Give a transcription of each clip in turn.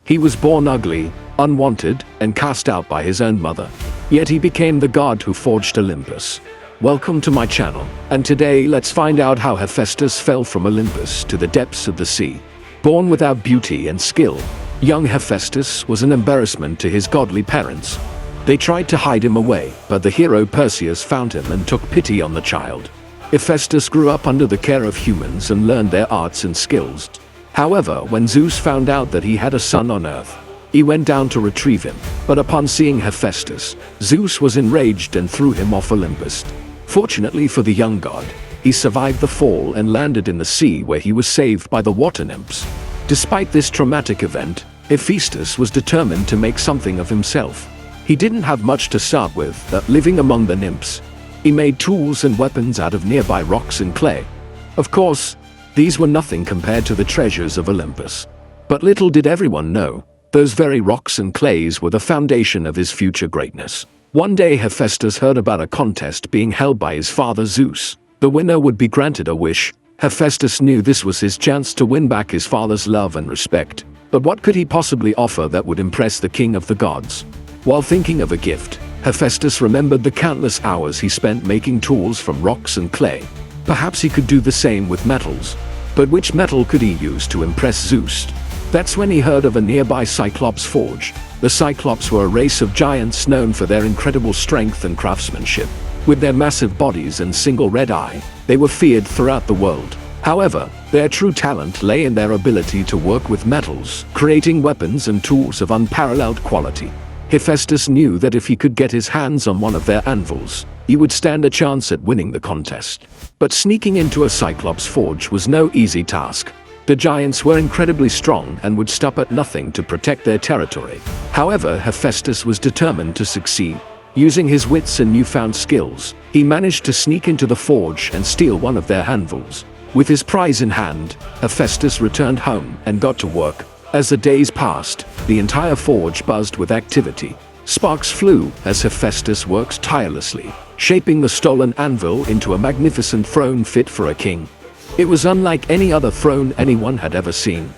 He was born ugly, unwanted, and cast out by his own mother. Yet he became the god who forged Olympus. Welcome to my channel, and today let's find out how Hephaestus fell from Olympus to the depths of the sea. Born without beauty and skill, young Hephaestus was an embarrassment to his godly parents. They tried to hide him away, but the hero Perseus found him and took pity on the child. Hephaestus grew up under the care of humans and learned their arts and skills. However, when Zeus found out that he had a son on Earth, he went down to retrieve him, but upon seeing Hephaestus, Zeus was enraged and threw him off Olympus. Fortunately for the young god, he survived the fall and landed in the sea where he was saved by the water nymphs. Despite this traumatic event, Hephaestus was determined to make something of himself. He didn't have much to start with, living among the nymphs. He made tools and weapons out of nearby rocks and clay. Of course, these were nothing compared to the treasures of Olympus. But little did everyone know, those very rocks and clays were the foundation of his future greatness. One day Hephaestus heard about a contest being held by his father Zeus. The winner would be granted a wish. Hephaestus knew this was his chance to win back his father's love and respect. But what could he possibly offer that would impress the king of the gods? While thinking of a gift, Hephaestus remembered the countless hours he spent making tools from rocks and clay. Perhaps he could do the same with metals. But which metal could he use to impress Zeus? That's when he heard of a nearby Cyclops forge. The Cyclops were a race of giants known for their incredible strength and craftsmanship. With their massive bodies and single red eye, they were feared throughout the world. However, their true talent lay in their ability to work with metals, creating weapons and tools of unparalleled quality. Hephaestus knew that if he could get his hands on one of their anvils, he would stand a chance at winning the contest. But sneaking into a Cyclops forge was no easy task. The giants were incredibly strong and would stop at nothing to protect their territory. However, Hephaestus was determined to succeed. Using his wits and newfound skills, he managed to sneak into the forge and steal one of their anvils. With his prize in hand, Hephaestus returned home and got to work. As the days passed, the entire forge buzzed with activity. Sparks flew as Hephaestus worked tirelessly, shaping the stolen anvil into a magnificent throne fit for a king. It was unlike any other throne anyone had ever seen.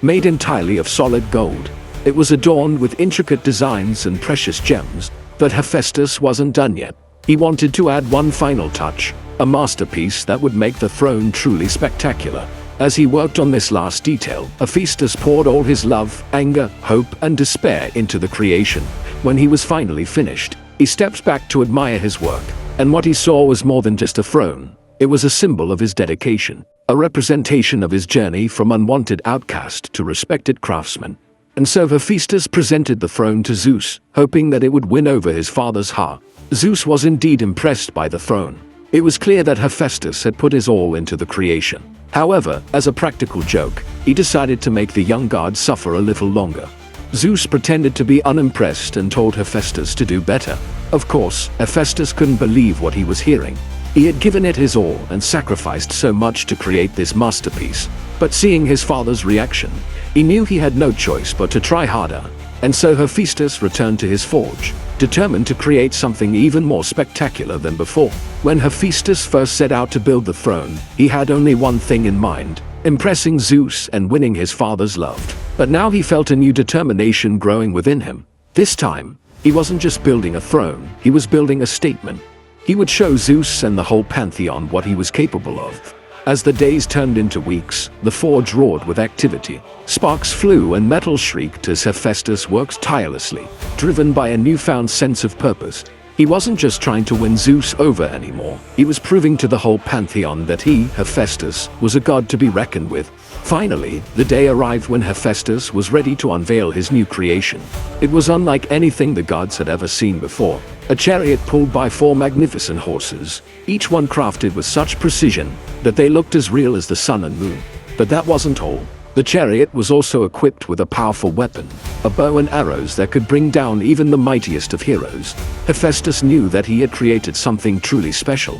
Made entirely of solid gold, it was adorned with intricate designs and precious gems. But Hephaestus wasn't done yet. He wanted to add one final touch, a masterpiece that would make the throne truly spectacular. As he worked on this last detail, Hephaestus poured all his love, anger, hope, and despair into the creation. When he was finally finished, he stepped back to admire his work, and what he saw was more than just a throne. It was a symbol of his dedication, a representation of his journey from unwanted outcast to respected craftsman. And so Hephaestus presented the throne to Zeus, hoping that it would win over his father's heart. Zeus was indeed impressed by the throne. It was clear that Hephaestus had put his all into the creation. However, as a practical joke, he decided to make the young god suffer a little longer. Zeus pretended to be unimpressed and told Hephaestus to do better. Of course, Hephaestus couldn't believe what he was hearing. He had given it his all and sacrificed so much to create this masterpiece. But seeing his father's reaction, he knew he had no choice but to try harder. And so Hephaestus returned to his forge, determined to create something even more spectacular than before. When Hephaestus first set out to build the throne, he had only one thing in mind: impressing Zeus and winning his father's love. But now he felt a new determination growing within him. This time, he wasn't just building a throne, he was building a statement. He would show Zeus and the whole pantheon what he was capable of. As the days turned into weeks, the forge roared with activity. Sparks flew and metal shrieked as Hephaestus worked tirelessly, driven by a newfound sense of purpose. He wasn't just trying to win Zeus over anymore. He was proving to the whole pantheon that he, Hephaestus, was a god to be reckoned with. Finally, the day arrived when Hephaestus was ready to unveil his new creation. It was unlike anything the gods had ever seen before. A chariot pulled by 4 magnificent horses, each one crafted with such precision that they looked as real as the sun and moon. But that wasn't all. The chariot was also equipped with a powerful weapon, a bow and arrows that could bring down even the mightiest of heroes. Hephaestus knew that he had created something truly special.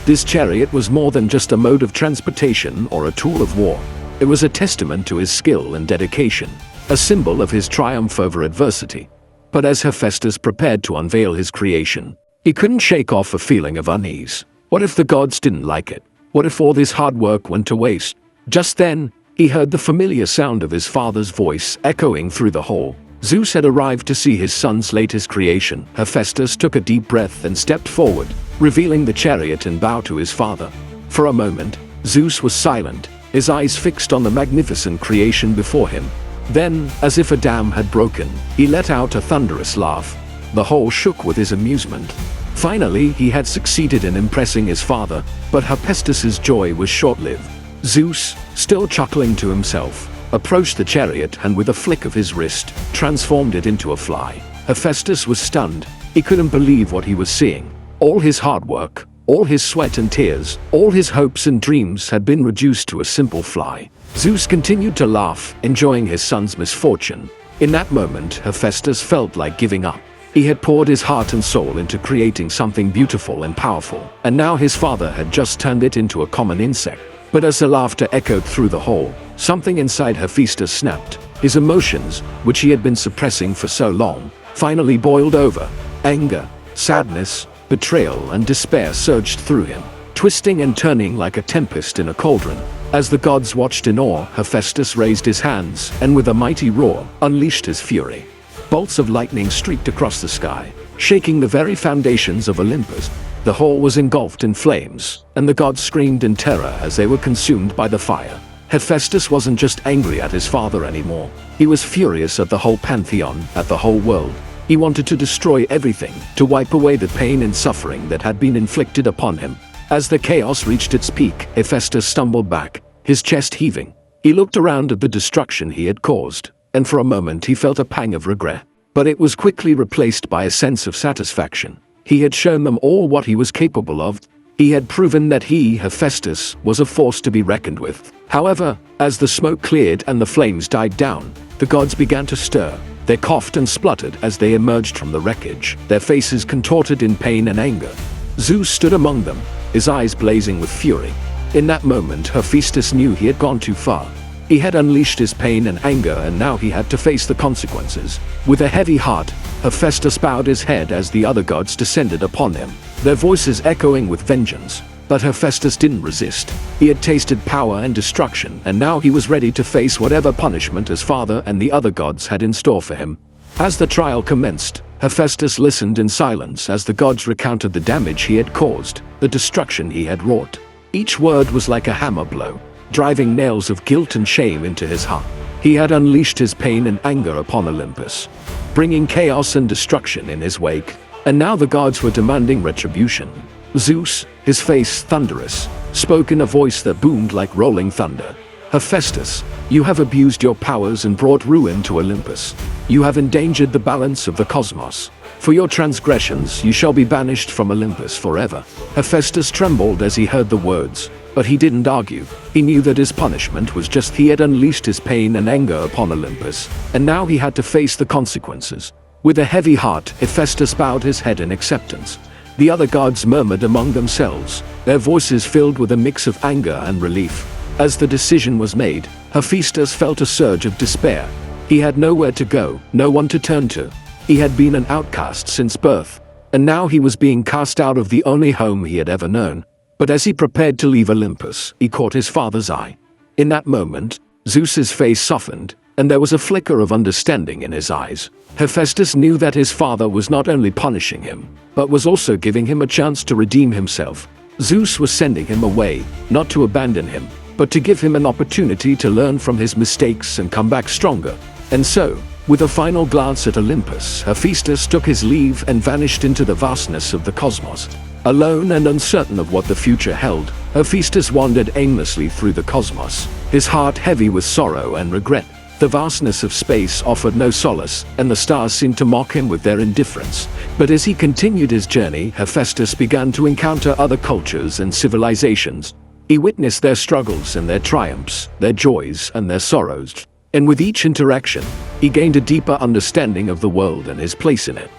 This chariot was more than just a mode of transportation or a tool of war. It was a testament to his skill and dedication, a symbol of his triumph over adversity. But as Hephaestus prepared to unveil his creation, he couldn't shake off a feeling of unease. What if the gods didn't like it? What if all this hard work went to waste? Just then, He heard the familiar sound of his father's voice echoing through the hall. Zeus had arrived to see his son's latest creation. Hephaestus took a deep breath and stepped forward, revealing the chariot and bowed to his father. For a moment, Zeus was silent, his eyes fixed on the magnificent creation before him. Then, as if a dam had broken, he let out a thunderous laugh. The hall shook with his amusement. Finally, he had succeeded in impressing his father, but Hephaestus's joy was short-lived. Zeus, still chuckling to himself, approached the chariot and with a flick of his wrist, transformed it into a fly. Hephaestus was stunned. He couldn't believe what he was seeing. All his hard work, all his sweat and tears, all his hopes and dreams had been reduced to a simple fly. Zeus continued to laugh, enjoying his son's misfortune. In that moment, Hephaestus felt like giving up. He had poured his heart and soul into creating something beautiful and powerful, and now his father had just turned it into a common insect. But as the laughter echoed through the hall, something inside Hephaestus snapped. His emotions, which he had been suppressing for so long, finally boiled over. Anger, sadness, betrayal, and despair surged through him, twisting and turning like a tempest in a cauldron. As the gods watched in awe, Hephaestus raised his hands and with a mighty roar, unleashed his fury. Bolts of lightning streaked across the sky, shaking the very foundations of Olympus. The hall was engulfed in flames, and the gods screamed in terror as they were consumed by the fire. Hephaestus wasn't just angry at his father anymore. He was furious at the whole pantheon, at the whole world. He wanted to destroy everything, to wipe away the pain and suffering that had been inflicted upon him. As the chaos reached its peak, Hephaestus stumbled back, his chest heaving. He looked around at the destruction he had caused, and for a moment he felt a pang of regret. But it was quickly replaced by a sense of satisfaction. He had shown them all what he was capable of. He had proven that he, Hephaestus, was a force to be reckoned with. However, as the smoke cleared and the flames died down, the gods began to stir. They coughed and spluttered as they emerged from the wreckage, their faces contorted in pain and anger. Zeus stood among them, his eyes blazing with fury. In that moment, Hephaestus knew he had gone too far. He had unleashed his pain and anger, and now he had to face the consequences. With a heavy heart, Hephaestus bowed his head as the other gods descended upon him, their voices echoing with vengeance. But Hephaestus didn't resist. He had tasted power and destruction, and now he was ready to face whatever punishment his father and the other gods had in store for him. As the trial commenced, Hephaestus listened in silence as the gods recounted the damage he had caused, the destruction he had wrought. Each word was like a hammer blow, driving nails of guilt and shame into his heart. He had unleashed his pain and anger upon Olympus, bringing chaos and destruction in his wake, and now the gods were demanding retribution. Zeus, his face thunderous, spoke in a voice that boomed like rolling thunder. Hephaestus, you have abused your powers and brought ruin to Olympus. You have endangered the balance of the cosmos. For your transgressions you shall be banished from Olympus forever. Hephaestus trembled as he heard the words, but he didn't argue. He knew that his punishment was just he had unleashed his pain and anger upon Olympus, and now he had to face the consequences. With a heavy heart, Hephaestus bowed his head in acceptance. The other gods murmured among themselves, their voices filled with a mix of anger and relief. As the decision was made, Hephaestus felt a surge of despair. He had nowhere to go, no one to turn to. He had been an outcast since birth, and now he was being cast out of the only home he had ever known. But as he prepared to leave Olympus, he caught his father's eye. In that moment, Zeus's face softened, and there was a flicker of understanding in his eyes. Hephaestus knew that his father was not only punishing him, but was also giving him a chance to redeem himself. Zeus was sending him away, not to abandon him, but to give him an opportunity to learn from his mistakes and come back stronger. And so, with a final glance at Olympus, Hephaestus took his leave and vanished into the vastness of the cosmos. Alone and uncertain of what the future held, Hephaestus wandered aimlessly through the cosmos, his heart heavy with sorrow and regret. The vastness of space offered no solace, and the stars seemed to mock him with their indifference. But as he continued his journey, Hephaestus began to encounter other cultures and civilizations. He witnessed their struggles and their triumphs, their joys and their sorrows. And with each interaction, he gained a deeper understanding of the world and his place in it.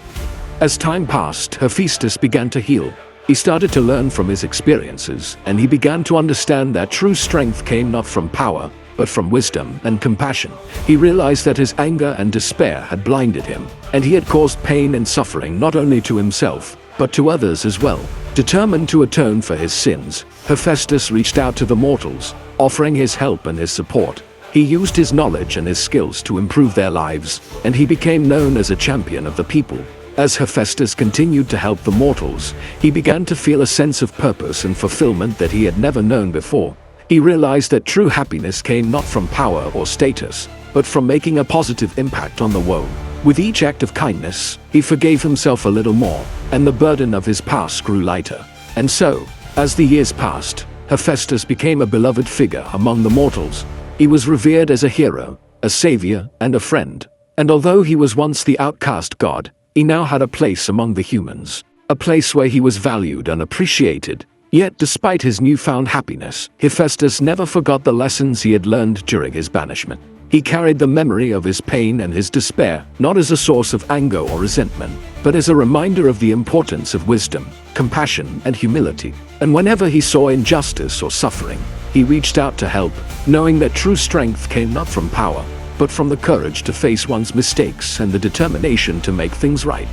As time passed, Hephaestus began to heal. He started to learn from his experiences, and he began to understand that true strength came not from power, but from wisdom and compassion. He realized that his anger and despair had blinded him, and he had caused pain and suffering not only to himself, but to others as well. Determined to atone for his sins, Hephaestus reached out to the mortals, offering his help and his support. He used his knowledge and his skills to improve their lives, and he became known as a champion of the people. As Hephaestus continued to help the mortals, he began to feel a sense of purpose and fulfillment that he had never known before. He realized that true happiness came not from power or status, but from making a positive impact on the world. With each act of kindness, he forgave himself a little more, and the burden of his past grew lighter. And so, as the years passed, Hephaestus became a beloved figure among the mortals. He was revered as a hero, a savior, and a friend. And although he was once the outcast god, he now had a place among the humans. A place where he was valued and appreciated. Yet despite his newfound happiness, Hephaestus never forgot the lessons he had learned during his banishment. He carried the memory of his pain and his despair, not as a source of anger or resentment, but as a reminder of the importance of wisdom, compassion, and humility. And whenever he saw injustice or suffering, he reached out to help, knowing that true strength came not from power, but from the courage to face one's mistakes and the determination to make things right.